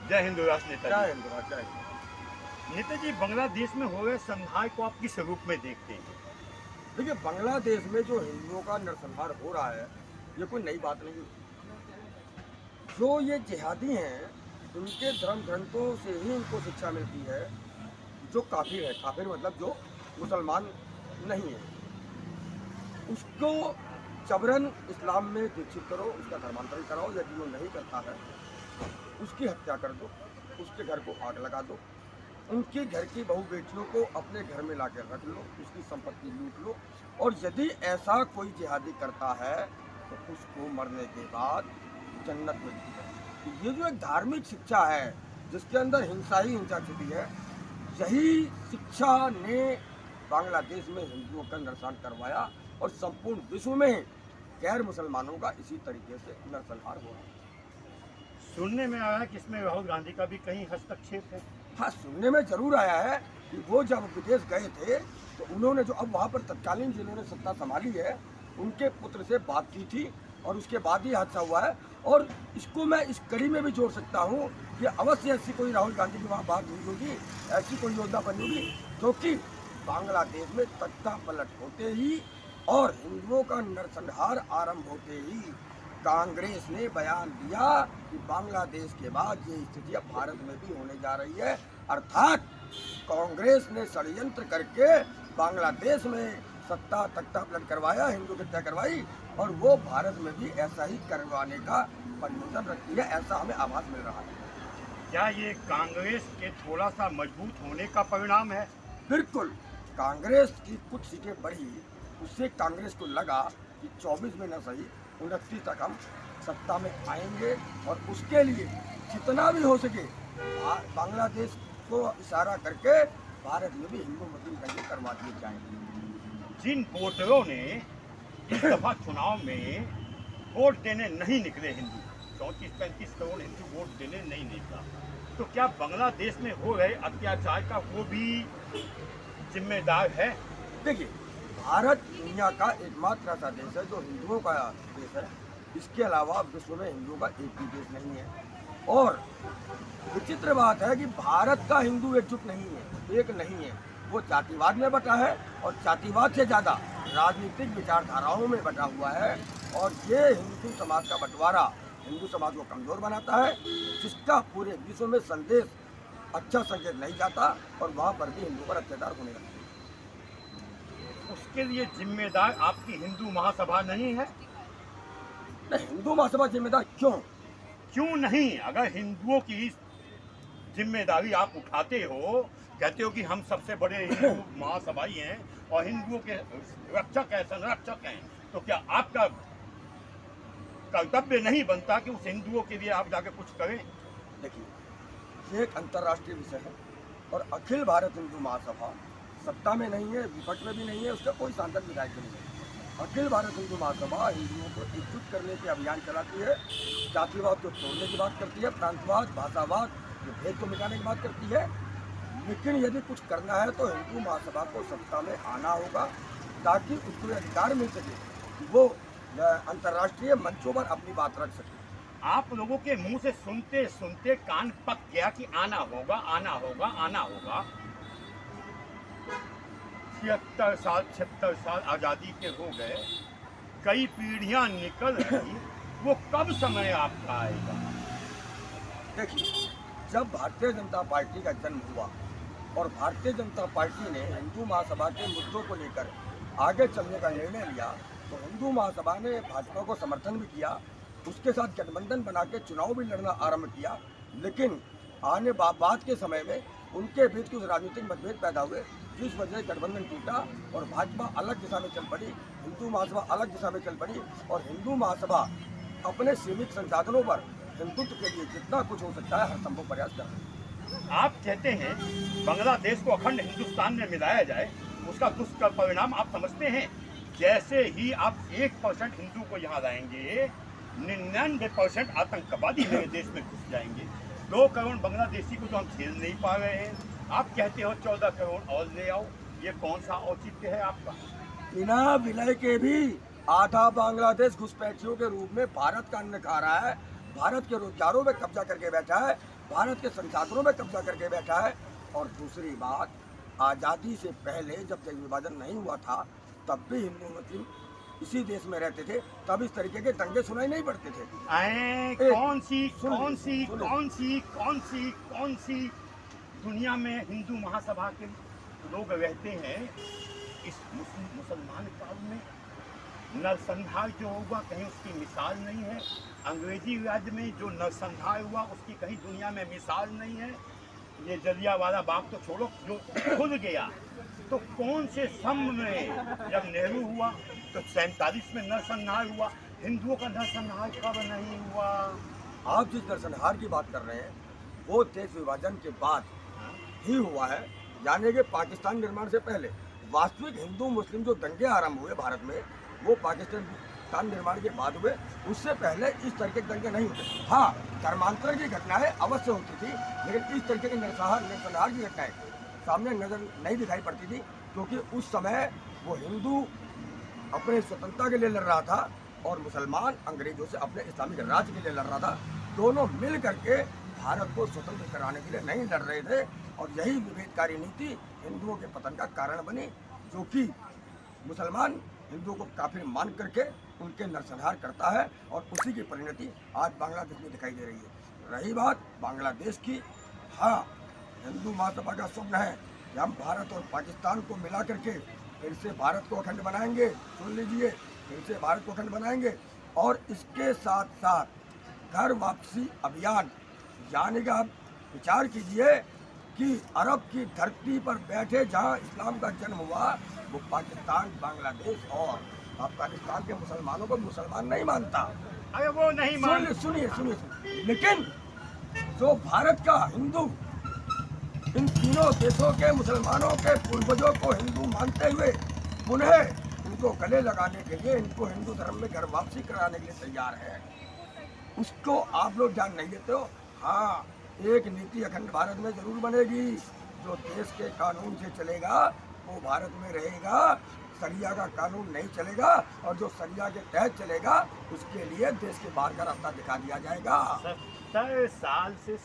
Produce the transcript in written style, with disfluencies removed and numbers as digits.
जय हिंद राष्ट्र नेता जय जी। हिंद, जय हिंद। नेता जी, बांग्लादेश में हो रहे संहार को आप किस रूप में देखते हैं? देखिए, बांग्लादेश में जो हिंदुओं का नरसंहार हो रहा है, ये कोई नई बात नहीं। जो ये जिहादी हैं, उनके धर्म ग्रंथों से ही इनको शिक्षा मिलती है। जो काफिर है, काफिर मतलब जो मुसलमान नहीं है, उसको जबरन इस्लाम में दीक्षित करो, उसका धर्मांतरण कराओ। यदि वो नहीं करता है, उसकी हत्या कर दो, उसके घर को आग लगा दो, उनके घर की बहू बेटियों को अपने घर में लाकर रख लो, उसकी संपत्ति लूट लो। और यदि ऐसा कोई जिहादी करता है तो उसको मरने के बाद जन्नत मिलती है। तो ये जो एक धार्मिक शिक्षा है, जिसके अंदर हिंसा ही हिंसा छिपी है, यही शिक्षा ने बांग्लादेश में हिंदुओं का नरसंहार करवाया। और संपूर्ण विश्व में गैर मुसलमानों का इसी तरीके से नरसंहार हो रहा है। सुनने में आया है कि इसमें राहुल गांधी का भी कहीं हस्तक्षेप है। हाँ, सुनने में जरूर आया है कि वो जब विदेश गए थे तो उन्होंने जो अब वहाँ पर तत्कालीन जिन्होंने सत्ता संभाली है, उनके पुत्र से बात की थी और उसके बाद ही हादसा हुआ है। और इसको मैं इस कड़ी में भी जोड़ सकता हूँ कि अवश्य ऐसी कोई राहुल गांधी की वहाँ बात हुई होगी, ऐसी कोई योजना बनी होगी, क्योंकि बांग्लादेश में तख्ता पलट होते ही और हिंदुओं का नरसंहार आरंभ होते ही कांग्रेस ने बयान दिया कि बांग्लादेश के बाद ये स्थिति अब भारत में भी होने जा रही है। अर्थात कांग्रेस ने षड्यंत्र करके बांग्लादेश में सत्ता तख्ता पलट करवाया, हिंदू की हत्या करवाई, और वो भारत में भी ऐसा ही करवाने का परियोजना रखती है, ऐसा हमें आभास मिल रहा है। क्या ये कांग्रेस के थोड़ा सा मजबूत होने का परिणाम है? बिल्कुल, कांग्रेस की कुछ सीटें बढ़ी, उससे कांग्रेस को लगा कि 24 में न सही 29 तक हम सत्ता में आएंगे, और उसके लिए जितना भी हो सके बांग्लादेश को इशारा करके भारत में भी हिंदू मुस्लिम दंगे करवा दिए जाएंगे। जिन वोटरों ने इस दफा चुनाव में वोट देने नहीं निकले, हिंदू 34-35 करोड़ हिंदू वोट देने नहीं निकला, तो क्या बांग्लादेश में हो रहे अत्याचार का वो भी जिम्मेदार है? देखिए, भारत दुनिया का एकमात्र ऐसा देश है जो हिंदुओं का देश है। इसके अलावा विश्व में हिंदुओं का एक भी देश नहीं है। और विचित्र बात है कि भारत का हिंदू एकजुट नहीं है, एक नहीं है। वो जातिवाद में बटा है, और जातिवाद से ज़्यादा राजनीतिक विचारधाराओं में बटा हुआ है। और ये हिंदू समाज का बंटवारा हिंदू समाज को कमज़ोर बनाता है, जिसका पूरे विश्व में संदेश अच्छा संकेत नहीं जाता, और वहाँ पर भी हिंदू पर अत्याचार होने लगता है। उसके लिए जिम्मेदार आपकी हिंदू महासभा नहीं है? नहीं, हिंदू महासभा जिम्मेदार क्यों नहीं? अगर हिंदुओं की जिम्मेदारी आप उठाते हो, कहते हो कि हम सबसे बड़े हिंदू महासभाई हैं और हिंदुओं के रक्षक हैं, संरक्षक हैं, तो क्या आपका कर्तव्य नहीं बनता कि उस हिंदुओं के लिए आप जाके कुछ करें? देखिए, ये एक अंतर्राष्ट्रीय विषय है, और अखिल भारत हिंदू महासभा सत्ता में नहीं है, विपक्ष में भी नहीं है, उसका कोई सांसद विधायक नहीं है। अखिल भारत हिंदू महासभा हिंदुओं को एकजुट करने के अभियान चलाती है, जातिवाद को तोड़ने की बात करती है, प्रांतवाद, भाषावाद, भेद को मिटाने की बात करती है। लेकिन यदि कुछ करना है तो हिंदू महासभा को सत्ता में आना होगा, ताकि उसको अधिकार मिल सके कि वो अंतर्राष्ट्रीय मंचों पर अपनी बात रख सके। आप लोगों के मुंह से सुनते सुनते कान पक गया कि आना होगा, आना होगा, आना होगा। 76 साल आज़ादी के हो गए, कई पीढ़ियां निकल गई, वो कब समय आपका आएगा? देखिए, जब भारतीय जनता पार्टी का जन्म हुआ और भारतीय जनता पार्टी ने हिंदू महासभा के मुद्दों को लेकर आगे चलने का निर्णय लिया, तो हिंदू महासभा ने भाजपा को समर्थन भी किया, उसके साथ गठबंधन बना के चुनाव भी लड़ना आरंभ किया। लेकिन आने बाद के समय में उनके बीच कुछ राजनीतिक मतभेद पैदा हुए, जिस वजह से गठबंधन टूटा और भाजपा अलग दिशा में चल पड़ी, हिंदू महासभा अलग दिशा में चल पड़ी। और हिंदू महासभा अपने सीमित संसाधनों पर हिंदुत्व के लिए जितना कुछ हो सकता है हर संभव प्रयास कर रहे हैं। आप कहते हैं बांग्लादेश को अखंड हिंदुस्तान में मिलाया जाए, उसका दुष्परिणाम आप समझते हैं? जैसे ही आप 1% हिंदू को यहाँ लाएंगे, 99% आतंकवादी मेरे देश में घुस जाएंगे। 2 करोड़ बांग्लादेशी को तो हम झेल नहीं पा रहे हैं, आप कहते हो 14 करोड़ और ले आओ। ये कौन सा औचित्य है आपका? बिना विलय के भी आधा बांग्लादेश घुसपैठियों के रूप में भारत का अन्न खा रहा है, भारत के रोजगारों में कब्जा करके बैठा है, भारत के संसाधनों में कब्जा करके बैठा है। और दूसरी बात, आज़ादी से पहले जब तक विभाजन नहीं हुआ था तब भी हिंदू मुस्लिम इसी देश में रहते थे, तब इस तरीके के दंगे सुनाई नहीं पड़ते थे। कौन सी दुनिया में हिंदू महासभा के लोग रहते हैं इस मुसलमान काल में? नरसंहार जो हुआ कहीं उसकी मिसाल नहीं है। अंग्रेजी राज्य में जो नरसंहार हुआ उसकी कहीं दुनिया में मिसाल नहीं है। ये जलियांवाला बाग तो छोड़ो, जो खुल गया तो कौन से स्तंभ में जब नेहरू हुआ तो 47 में नरसंहार हुआ। हिंदुओं का नरसंहार कब नहीं हुआ? आप जिस नरसंहार की बात कर रहे हैं वो देश विभाजन के बाद ही हुआ है, यानी कि पाकिस्तान निर्माण से पहले। वास्तविक हिंदू मुस्लिम जो दंगे आरंभ हुए भारत में वो पाकिस्तान निर्माण के बाद हुए, उससे पहले इस तरीके के दंगे नहीं होते। हाँ, धर्मांतरण की घटनाएं अवश्य होती थी, लेकिन इस तरीके के नरसंहार की घटनाएं सामने नजर नहीं दिखाई पड़ती थी, क्योंकि उस समय वो हिंदू अपने स्वतंत्रता के लिए लड़ रहा था और मुसलमान अंग्रेजों से अपने इस्लामिक राज्य के लिए लड़ रहा था। दोनों मिल करके भारत को स्वतंत्र कराने के लिए नहीं लड़ रहे थे, और यही विभेदकारी नीति हिंदुओं के पतन का कारण बनी, जो कि मुसलमान हिंदुओं को काफिर मान करके उनके नरसंहार करता है, और उसी की परिणति आज बांग्लादेश में दिखाई दे रही है। रही बात बांग्लादेश की, हाँ, हिंदू महासभा का स्वप्न है कि हम भारत और पाकिस्तान को मिला करके फिर से भारत को अखंड बनाएंगे। सुन लीजिए, फिर से भारत को अखंड बनाएंगे, और इसके साथ साथ घर वापसी अभियान, यानी कि आप विचार कीजिए कि अरब की धरती पर बैठे जहां इस्लाम का जन्म हुआ वो पाकिस्तान, बांग्लादेश और अफगानिस्तान के मुसलमानों को मुसलमान नहीं मानता। अरे वो नहीं मान, सुनिए, लेकिन जो भारत का हिंदू इन तीनों देशों के मुसलमानों के पूर्वजों को हिंदू मानते हुए उन्हें इनको गले लगाने के लिए, इनको हिंदू धर्म में घर वापसी कराने के लिए तैयार है, उसको आप लोग ध्यान नहीं देते हो। हाँ, एक नीति अखंड भारत में जरूर बनेगी। जो देश के कानून से चलेगा वो भारत में रहेगा, शरिया का कानून नहीं चलेगा, और जो शरिया के तहत चलेगा उसके लिए देश के बाहर का रास्ता दिखा दिया जाएगा। 70 साल से